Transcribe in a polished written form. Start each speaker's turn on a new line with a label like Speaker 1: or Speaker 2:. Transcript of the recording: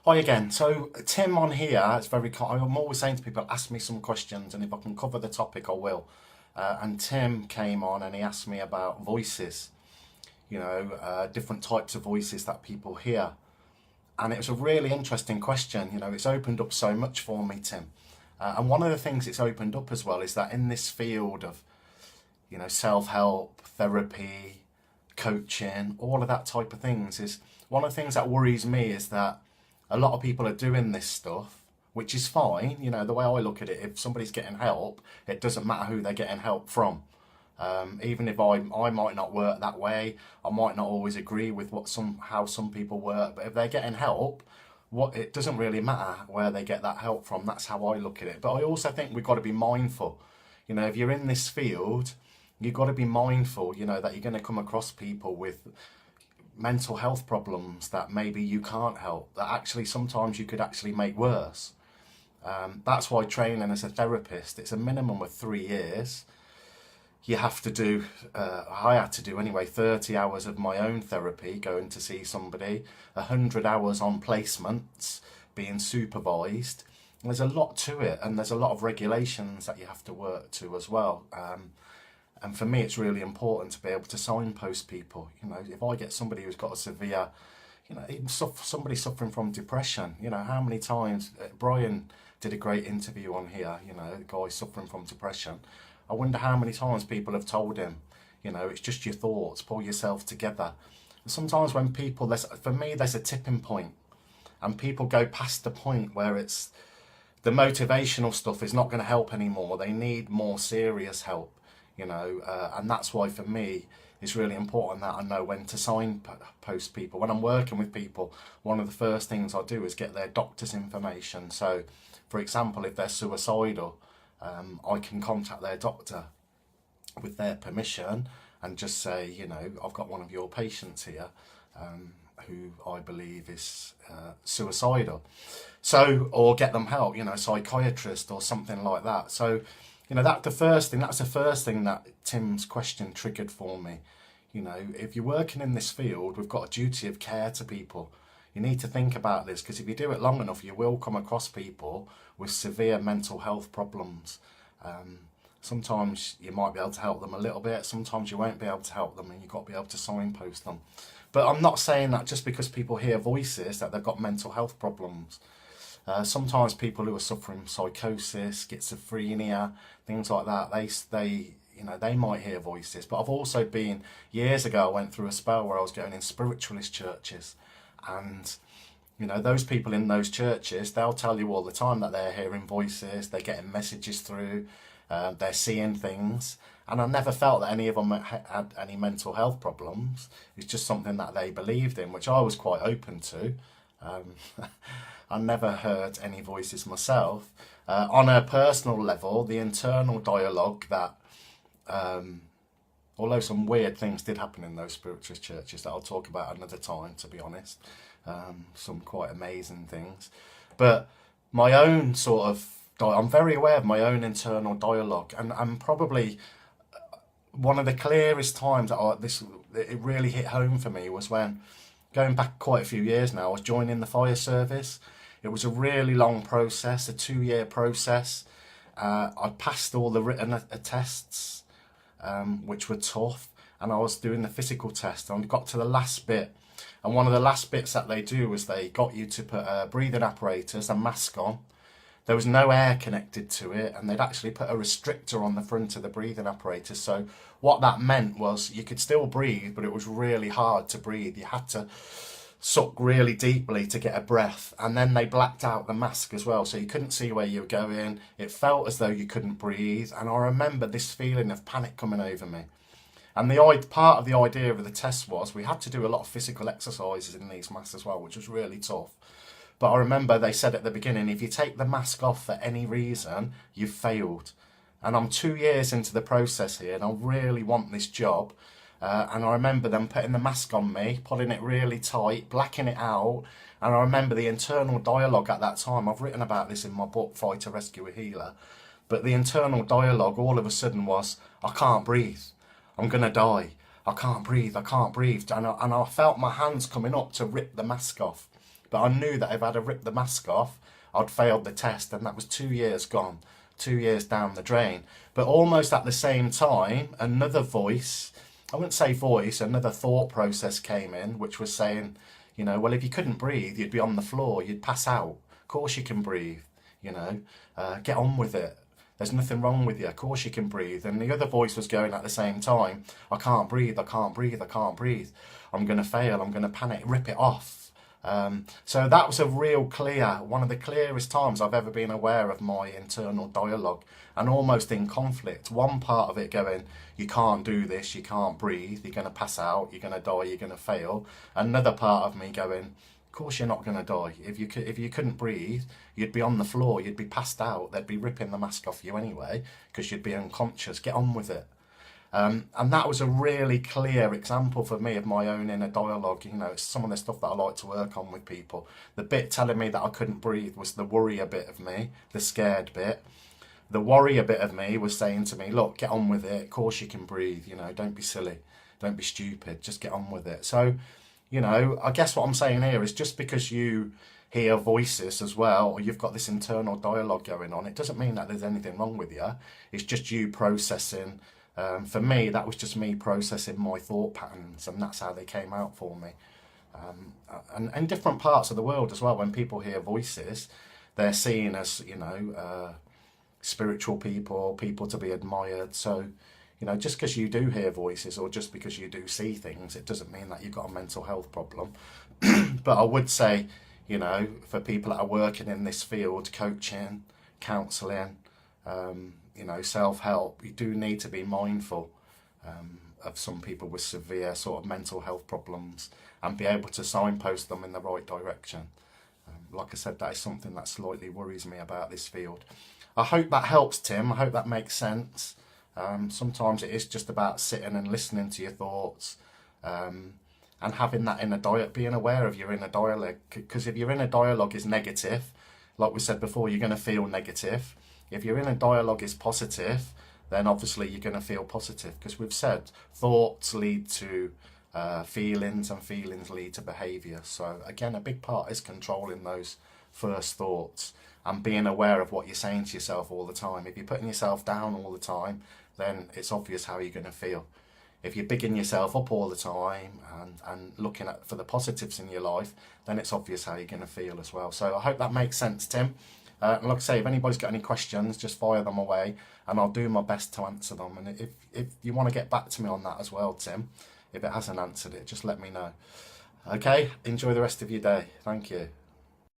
Speaker 1: Hi again. So Tim on here is very. I'm always saying to people, ask me some questions, and if I can cover the topic, I will. And Tim came on and he asked me about voices. Different types of voices that people hear, and it was a really interesting question. It's opened up so much for me, Tim. And one of the things it's opened up as well is that in this field of self-help, therapy, coaching, all of that type of things is one of the things that worries me is that a lot of people are doing this stuff, which is fine. The way I look at it, if somebody's getting help, it doesn't matter who they're getting help from. Even if I might not work that way, I might not always agree with how some people work, but if they're getting help, it doesn't really matter where they get that help from. That's how I look at it. But I also think we've got to be mindful. If you're in this field, you've got to be mindful, that you're going to come across people with mental health problems that maybe you can't help, that actually sometimes you could actually make worse. That's why training as a therapist, it's a minimum of 3 years. You have to do, I had to do anyway, 30 hours of my own therapy, going to see somebody, 100 hours on placements, being supervised. And there's a lot to it, and there's a lot of regulations that you have to work to as well. And for me, it's really important to be able to signpost people. If I get somebody who's got a severe, even somebody suffering from depression, how many times, Brian did a great interview on here, a guy suffering from depression. I wonder how many times people have told him, it's just your thoughts, pull yourself together. And sometimes when people, for me, there's a tipping point, and people go past the point where it's the motivational stuff is not going to help anymore. They need more serious help. And that's why for me it's really important that I know when to signpost people. When I'm working with people, one of the first things I do is get their doctor's information. So, for example, if they're suicidal, I can contact their doctor with their permission and just say, I've got one of your patients here who I believe is suicidal. So, or get them help, psychiatrist or something like that. So, that's the first thing that Tim's question triggered for me. If you're working in this field, we've got a duty of care to people. You need to think about this, because if you do it long enough, you will come across people with severe mental health problems. Sometimes you might be able to help them a little bit, sometimes you won't be able to help them, and you've got to be able to signpost them. But I'm not saying that just because people hear voices that they've got mental health problems. Sometimes people who are suffering from psychosis, schizophrenia, things like that, they might hear voices. But I've also been, years ago, I went through a spell where I was going in spiritualist churches, and those people in those churches, they'll tell you all the time that they're hearing voices, they're getting messages through, they're seeing things. And I never felt that any of them had any mental health problems. It's just something that they believed in, which I was quite open to. I never heard any voices myself. On a personal level, the internal dialogue that, although some weird things did happen in those spiritualist churches that I'll talk about another time, to be honest, some quite amazing things. But my own sort of, I'm very aware of my own internal dialogue, and I'm probably one of the clearest times that it really hit home for me was when, going back quite a few years now, I was joining the fire service. It was a really long process, a 2-year process. I passed all the written tests, which were tough, and I was doing the physical test. And I got to the last bit, and one of the last bits that they do was they got you to put a breathing apparatus, a mask on. There was no air connected to it, and they'd actually put a restrictor on the front of the breathing apparatus. So what that meant was you could still breathe, but it was really hard to breathe. You had to suck really deeply to get a breath, and then they blacked out the mask as well, so you couldn't see where you were going. It felt as though you couldn't breathe, and I remember this feeling of panic coming over me. And part of the idea of the test was we had to do a lot of physical exercises in these masks as well, which was really tough. But I remember they said at the beginning, if you take the mask off for any reason, you've failed. And I'm 2 years into the process here, and I really want this job. And I remember them putting the mask on me, pulling it really tight, blacking it out. And I remember the internal dialogue at that time. I've written about this in my book, Fighter, Rescue, a Healer. But the internal dialogue all of a sudden was, I can't breathe. I'm going to die. I can't breathe. I can't breathe. And I felt my hands coming up to rip the mask off. But I knew that if I'd have ripped the mask off, I'd failed the test, and that was 2 years gone, 2 years down the drain. But almost at the same time, another voice, I wouldn't say voice, another thought process came in, which was saying, well, if you couldn't breathe, you'd be on the floor, you'd pass out. Of course you can breathe, get on with it. There's nothing wrong with you. Of course you can breathe. And the other voice was going at the same time, I can't breathe, I can't breathe, I can't breathe. I'm going to fail, I'm going to panic, rip it off. So that was a real one of the clearest times I've ever been aware of my internal dialogue, and almost in conflict. One part of it going, you can't do this, you can't breathe, you're going to pass out, you're going to die, you're going to fail. Another part of me going, of course you're not going to die. If you couldn't breathe, you'd be on the floor, you'd be passed out, they'd be ripping the mask off you anyway, because you'd be unconscious. Get on with it. And that was a really clear example for me of my own inner dialogue. It's some of the stuff that I like to work on with people. The bit telling me that I couldn't breathe was the worrier bit of me, the scared bit. The warrior bit of me was saying to me, look, get on with it. Of course you can breathe. Don't be silly. Don't be stupid. Just get on with it. So, I guess what I'm saying here is, just because you hear voices as well, or you've got this internal dialogue going on, it doesn't mean that there's anything wrong with you. It's just you processing. For me, that was just me processing my thought patterns, and that's how they came out for me. And in different parts of the world as well, when people hear voices, they're seen as, spiritual people to be admired. So, just because you do hear voices, or just because you do see things, it doesn't mean that you've got a mental health problem. But I would say, for people that are working in this field, coaching, counselling, self-help, you do need to be mindful of some people with severe sort of mental health problems, and be able to signpost them in the right direction. Like I said, that is something that slightly worries me about this field. I hope that helps, Tim. I hope that makes sense. Sometimes it is just about sitting and listening to your thoughts, and having that inner dialogue, being aware of your inner dialogue. Because if your inner dialogue is negative, like we said before, you're going to feel negative. If your inner dialogue is positive, then obviously you're going to feel positive, because we've said thoughts lead to feelings, and feelings lead to behaviour. So again, a big part is controlling those first thoughts and being aware of what you're saying to yourself all the time. If you're putting yourself down all the time, then it's obvious how you're going to feel. If you're bigging yourself up all the time and looking for the positives in your life, then it's obvious how you're going to feel as well. So I hope that makes sense, Tim. And like I say, if anybody's got any questions, just fire them away, and I'll do my best to answer them. And if you want to get back to me on that as well, Tim, if it hasn't answered it, just let me know. Okay, enjoy the rest of your day. Thank you.